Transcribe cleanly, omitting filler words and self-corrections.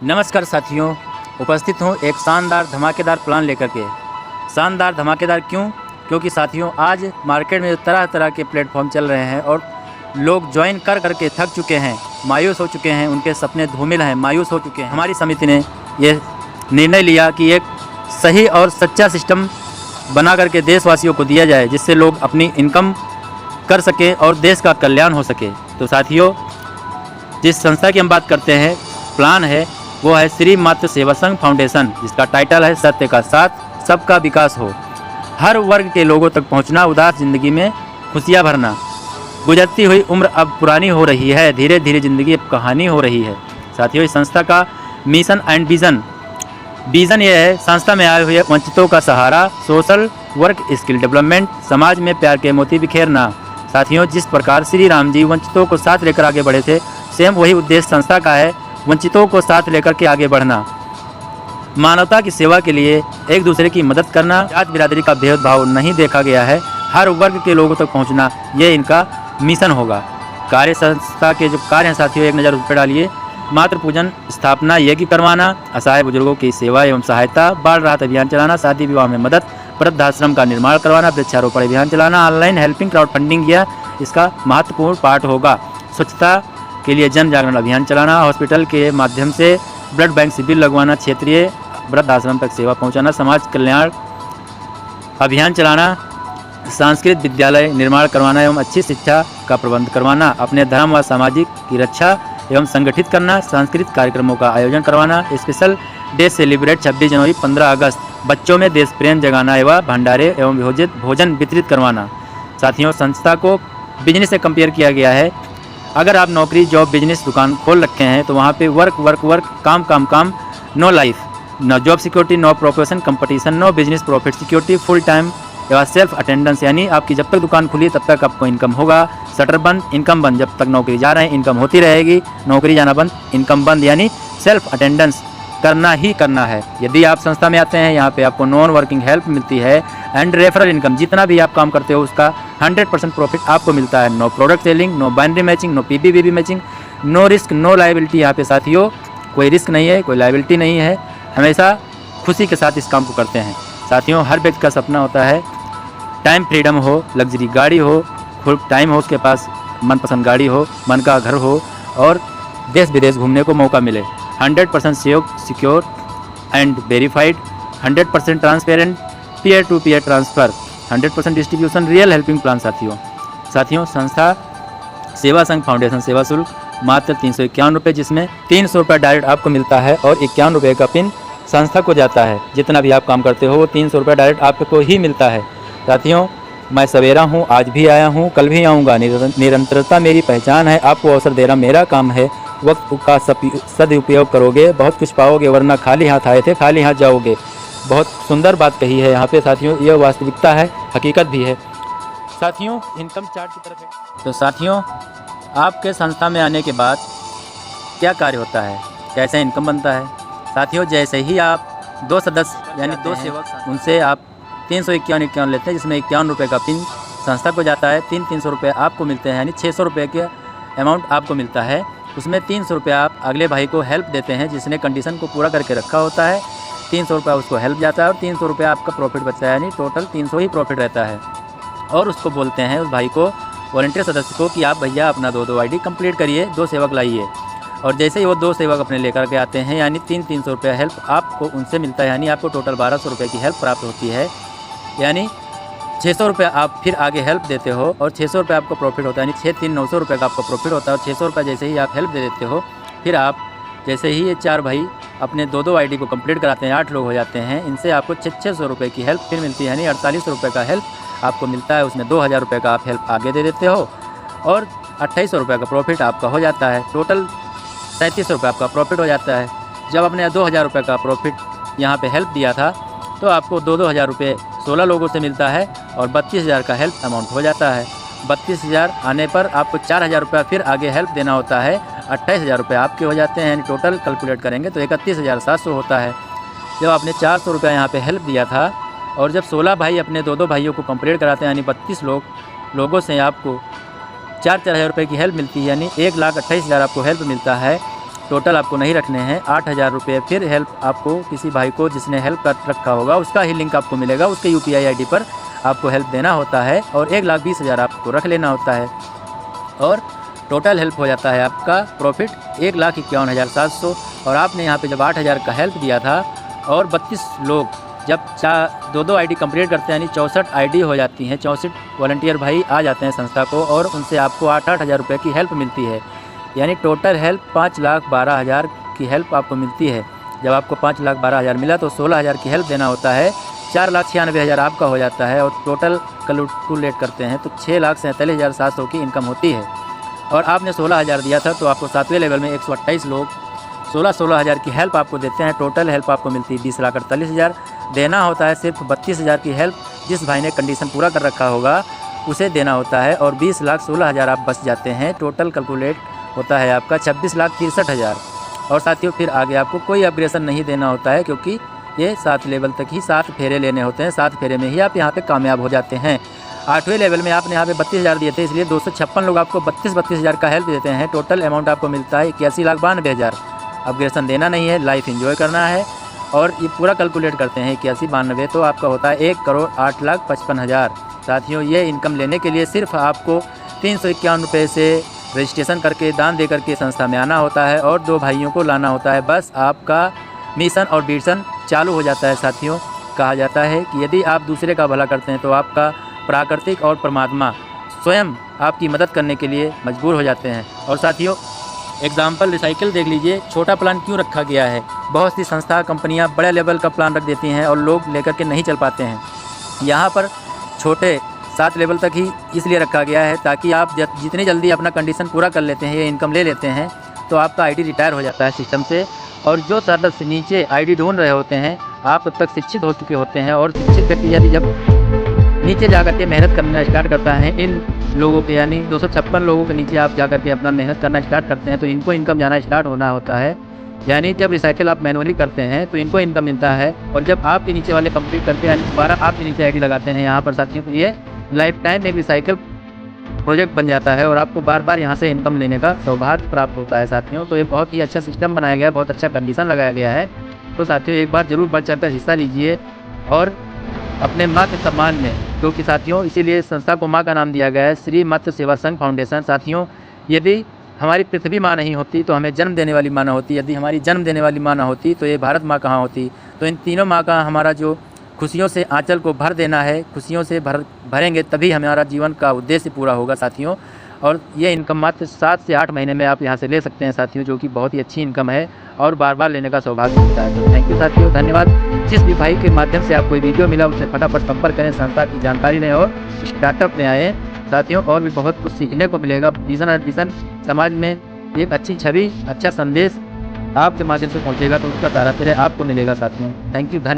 नमस्कार साथियों, उपस्थित हूँ एक शानदार धमाकेदार प्लान लेकर के। शानदार धमाकेदार क्यों? क्योंकि साथियों आज मार्केट में तरह तरह के प्लेटफॉर्म चल रहे हैं और लोग ज्वाइन कर करके थक चुके हैं, मायूस हो चुके हैं, उनके सपने धूमिल हैं, मायूस हो चुके हैं। हमारी समिति ने यह निर्णय लिया कि एक सही और सच्चा सिस्टम बना करके देशवासियों को दिया जाए, जिससे लोग अपनी इनकम कर सकें और देश का कल्याण हो सके। तो साथियों, जिस संस्था की हम बात करते हैं, प्लान है, वो है श्री मातृ सेवा संघ फाउंडेशन, जिसका टाइटल है सत्य का साथ सबका विकास हो। हर वर्ग के लोगों तक पहुंचना, उदास ज़िंदगी में खुशियां भरना। गुजरती हुई उम्र अब पुरानी हो रही है, धीरे धीरे ज़िंदगी अब कहानी हो रही है। साथियों, इस संस्था का मिशन एंड विज़न यह है, संस्था में आए हुए वंचितों का सहारा, सोशल वर्क, स्किल डेवलपमेंट, समाज में प्यार के मोती बिखेरना। साथियों, जिस प्रकार श्री राम जी वंचितों को साथ लेकर आगे बढ़े थे, सेम वही उद्देश्य संस्था का है, वंचितों को साथ लेकर के आगे बढ़ना, मानवता की सेवा के लिए एक दूसरे की मदद करना। जात बिरादरी का भेदभाव नहीं देखा गया है, हर वर्ग के लोगों तक पहुंचना, ये इनका मिशन होगा। कार्य संस्था के जो कार्य हैं साथियों, एक नज़र उस पर डालिए। मातृ पूजन स्थापना यज्ञ करवाना, असहाय बुजुर्गों की सेवा एवं सहायता, बाल राहत अभियान चलाना, शादी विवाह में मदद, वृद्धाश्रम का निर्माण करवाना, वृक्षारोपण अभियान चलाना, ऑनलाइन हेल्पिंग क्राउड फंडिंग यह इसका महत्वपूर्ण पार्ट होगा। स्वच्छता के लिए जन जागरण अभियान चलाना, हॉस्पिटल के माध्यम से ब्लड बैंक शिविर लगवाना, क्षेत्रीय वृद्धाश्रम तक सेवा पहुंचाना, समाज कल्याण अभियान चलाना, सांस्कृतिक विद्यालय निर्माण करवाना एवं अच्छी शिक्षा का प्रबंध करवाना, अपने धर्म व सामाजिक की रक्षा एवं संगठित करना, सांस्कृतिक कार्यक्रमों का आयोजन करवाना, स्पेशल डे सेलिब्रेट 26 जनवरी 15 अगस्त, बच्चों में देश प्रेम जगाना एवं भंडारे एवं भोजन वितरित करवाना। साथियों, संस्था को बिजनेस से कंपेयर किया गया है। अगर आप नौकरी, जॉब, बिजनेस, दुकान खोल रखे हैं तो वहाँ पे वर्क, काम, no life, no job security, no profession competition, no business profit security, full time या सेल्फ अटेंडेंस, यानी आपकी जब तक दुकान खुली तब तक आपको इनकम होगा। शटर बंद, इनकम बंद, जब तक नौकरी जा रहे हैं इनकम होती रहेगी, नौकरी जाना बंद, इनकम बंद, यानी सेल्फ अटेंडेंस करना ही करना है। यदि आप संस्था में आते हैं, यहाँ पे आपको नॉन वर्किंग हेल्प मिलती है एंड रेफरल इनकम, जितना भी आप काम करते हो उसका 100% प्रॉफिट आपको मिलता है। No product selling, no binary matching, no PPP matching, no risk, no liability. यहाँ पे साथियों कोई रिस्क नहीं है, कोई लायबिलिटी नहीं है, हमेशा खुशी के साथ इस काम को करते हैं। साथियों, हर व्यक्ति का सपना होता है टाइम फ्रीडम हो, लग्जरी गाड़ी हो, फुल टाइम हो, उसके पास मनपसंद गाड़ी हो, मन का घर हो और देश विदेश घूमने को मौका मिले। 100% secure and verified, 100% transparent, peer to peer transfer, 100% distribution, real helping plan. साथियों, संस्था सेवा संघ फाउंडेशन सेवा शुल्क मात्र 351 रुपये, जिसमें 300 रुपये डायरेक्ट आपको मिलता है और 51 रुपये का पिन संस्था को जाता है। जितना भी आप काम करते हो वो 300 रुपये डायरेक्ट आपको ही मिलता है। साथियों, मैं सवेरा हूँ, आज भी आया हूँ, कल भी आऊँगा, निरंतरता मेरी पहचान है, आपको अवसर देना मेरा काम है। वक्त का सदुपयोग करोगे बहुत कुछ पाओगे, वरना खाली हाथ आए थे खाली हाथ जाओगे। बहुत सुंदर बात कही है यहाँ पे साथियों, यह वास्तविकता है, हकीकत भी है। साथियों, इनकम चार्ट की तरफ है। तो साथियों, आपके संस्था में आने के बाद क्या कार्य होता है, कैसे इनकम बनता है? साथियों, जैसे ही आप 2 सदस्य यानी 2 सेवक, उनसे आप 351 लेते हैं, जिसमें 51 रुपये का पिन संस्था को जाता है, 300 रुपये आपको मिलते हैं, यानी 600 रुपये के अमाउंट आपको मिलता है। उसमें 300 रुपये आप अगले भाई को हेल्प देते हैं, जिसने कंडीशन को पूरा करके रखा होता है। 300 रुपये उसको हेल्प जाता है और 300 रुपये आपका प्रॉफिट बचता है, यानी टोटल 300 ही प्रॉफिट रहता है। और उसको बोलते हैं, उस भाई को, वॉलंटियर सदस्य को, कि आप भैया अपना 2 आईडी कंप्लीट करिए, 2 सेवक लाइए। और जैसे ही वो 2 सेवक अपने लेकर के आते हैं, यानी 300 रुपये हेल्प आपको उनसे मिलता है, यानी आपको टोटल 1200 रुपये की हेल्प प्राप्त होती है। यानी 600 रुपये आप फिर आगे हेल्प देते हो और 600 रुपये आपको प्रॉफिट होता है, यानी 6-3-900 रुपये का आपका प्रॉफिट होता है। और 600 रुपये जैसे ही आप हेल्प दे देते हो, फिर आप जैसे ही ये 4 भाई अपने 2 आईडी को कंप्लीट कराते हैं, 8 लोग हो जाते हैं, इनसे आपको 600 रुपये की हेल्प फिर मिलती है, यानी 48 रुपये का हेल्प आपको मिलता है। उसमें 2000 रुपये का आप हेल्प आगे दे देते हो और 2800 रुपये का प्रॉफिट आपका हो जाता है। टोटल 3700 रुपये आपका प्रॉफिट हो जाता है। जब आपने 2000 रुपये का प्रॉफिट यहाँ पे हेल्प दिया था, तो आपको 2-2 हज़ार रुपये 16 लोगों से मिलता है और 32,000 का हेल्प अमाउंट हो जाता है। 32,000 आने पर आपको 4,000 रुपये फिर आगे हेल्प देना होता है, 28,000 रुपये आपके हो जाते हैं, यानी टोटल कैलकुलेट करेंगे तो 31,700 होता है। जब आपने 400 रुपये यहाँ पे हेल्प दिया था और जब 16 भाई अपने 2-2 भाइयों को कंप्लीट कराते हैं, यानी 32 लोगों से आपको 4-4 हज़ार रुपये की हेल्प मिलती है, यानी 1,28,000 आपको हेल्प मिलता है। टोटल आपको नहीं रखने हैं। 8,000 रुपये फिर हेल्प आपको किसी भाई को जिसने हेल्प कर रखा होगा उसका ही लिंक आपको मिलेगा, उसके UPI ID पर आपको हेल्प देना होता है और 1,20,000 आपको रख लेना होता है और टोटल हेल्प हो जाता है आपका प्रॉफिट 1,51,700। और आपने यहाँ पे जब 8,000 का हेल्प दिया था और 32 लोग जब 2 ID कंप्लीट करते हैं यानी 64 ID हो जाती हैं, 64 वॉलंटियर भाई आ जाते हैं संस्था को और उनसे आपको 8,000 रुपये की हेल्प मिलती है। यानी टोटल हेल्प 5,12,000 की हेल्प आपको मिलती है। जब आपको 5,12,000 मिला तो 16,000 की हेल्प देना होता है, 4,96,000 आपका हो जाता है और टोटल कैलकुलेट करते हैं तो 6,47,700 की इनकम होती है। और आपने 16,000 दिया था तो आपको 7वें लेवल में 128 लोग 16,000 की हेल्प आपको देते हैं। टोटल हेल्प आपको मिलती है 20,48,000। देना होता है सिर्फ 32,000 की हेल्प, जिस भाई ने कंडीशन पूरा कर रखा होगा उसे देना होता है और 20,16,000 आप बच जाते हैं। टोटल कैलकुलेट होता है आपका 26,63,000। और साथियों फिर आगे आपको कोई अपग्रेडेशन नहीं देना होता है क्योंकि ये 7 लेवल तक ही 7 फेरे लेने होते हैं। 7 फेरे में ही आप यहाँ पे कामयाब हो जाते हैं। 8वें लेवल में आपने यहाँ पे 32,000 दिए थे, इसलिए 256 लोग आपको 32,000 का हेल्प देते हैं। टोटल अमाउंट आपको मिलता है 81,92,000। अपग्रेडेशन देना नहीं है, लाइफ एंजॉय करना है। और ये पूरा कैलकुलेट करते हैं 81,92 तो आपका होता है 1,08,55,000। साथियों ये इनकम लेने के लिए सिर्फ आपको 351 रुपये से रजिस्ट्रेशन करके दान दे करके संस्था में आना होता है और 2 भाइयों को लाना होता है। बस आपका मिशन और विजन चालू हो जाता है। साथियों कहा जाता है कि यदि आप दूसरे का भला करते हैं तो आपका प्राकृतिक और परमात्मा स्वयं आपकी मदद करने के लिए मजबूर हो जाते हैं। और साथियों एग्जाम्पल रिसाइकिल देख लीजिए, छोटा प्लान क्यों रखा गया है। बहुत सी संस्था कंपनियां बड़े लेवल का प्लान रख देती हैं और लोग लेकर के नहीं चल पाते हैं। यहाँ पर छोटे 7 लेवल तक ही इसलिए रखा गया है ताकि आप जितनी जल्दी अपना कंडीशन पूरा कर लेते हैं या इनकम ले लेते हैं तो आपका ID रिटायर हो जाता है सिस्टम से। और जो सदस्य नीचे ID ढूंढ रहे होते हैं आप तब तक शिक्षित हो चुके होते हैं और शिक्षित व्यक्ति यदि जब नीचे जा करके मेहनत करना स्टार्ट करता है इन लोगों पे यानी 256 लोगों के नीचे आप जा करके अपना मेहनत करना स्टार्ट करते हैं तो इनको इनकम जाना स्टार्ट होना होता है। यानी जब रिसाइकिल आप मैनुअली करते हैं तो इनको इनकम मिलता है और जब आपके नीचे वाले कंप्लीट करते हैं यानी दोबारा आपके नीचे ID लगाते हैं यहाँ पर साथियों तो ये लाइफ टाइम एक रिसाइकिल प्रोजेक्ट बन जाता है और आपको बार बार यहाँ से इनकम लेने का सौभाग्य प्राप्त होता है। साथियों तो ये बहुत ही अच्छा सिस्टम बनाया गया है, बहुत अच्छा कंडीशन लगाया गया है। तो साथियों एक बार ज़रूर बढ़ चढ़कर हिस्सा लीजिए और अपने माँ के सम्मान में, क्योंकि साथियों इसीलिए संस्था को माँ का नाम दिया गया है, श्री मत्स्य सेवा संघ फाउंडेशन। साथियों यदि हमारी पृथ्वी माँ नहीं होती तो हमें जन्म देने वाली माँ ना होती, यदि हमारी जन्म देने वाली माँ ना होती तो ये भारत माँ कहाँ होती। तो इन तीनों माँ का हमारा जो खुशियों से आंचल को भर देना है, खुशियों से भरेंगे तभी हमारा जीवन का उद्देश्य पूरा होगा साथियों। और ये इनकम मात्र 7 से 8 महीने में आप यहाँ से ले सकते हैं साथियों, जो कि बहुत ही अच्छी इनकम है और बार बार लेने का सौभाग्य मिलता है। तो थैंक यू साथियों, धन्यवाद। जिस भी भाई के माध्यम से आपको वीडियो मिला उससे फटाफट संपर्क करें, संस्था की जानकारी लें और स्टार्टअप में आए साथियों। और भी बहुत कुछ सीखने को मिलेगा। विजन और विजन समाज में एक अच्छी छवि, अच्छा संदेश आपके माध्यम से पहुँचेगा तो उसका तारा फिर आपको मिलेगा साथियों। थैंक यू, धन्यवाद।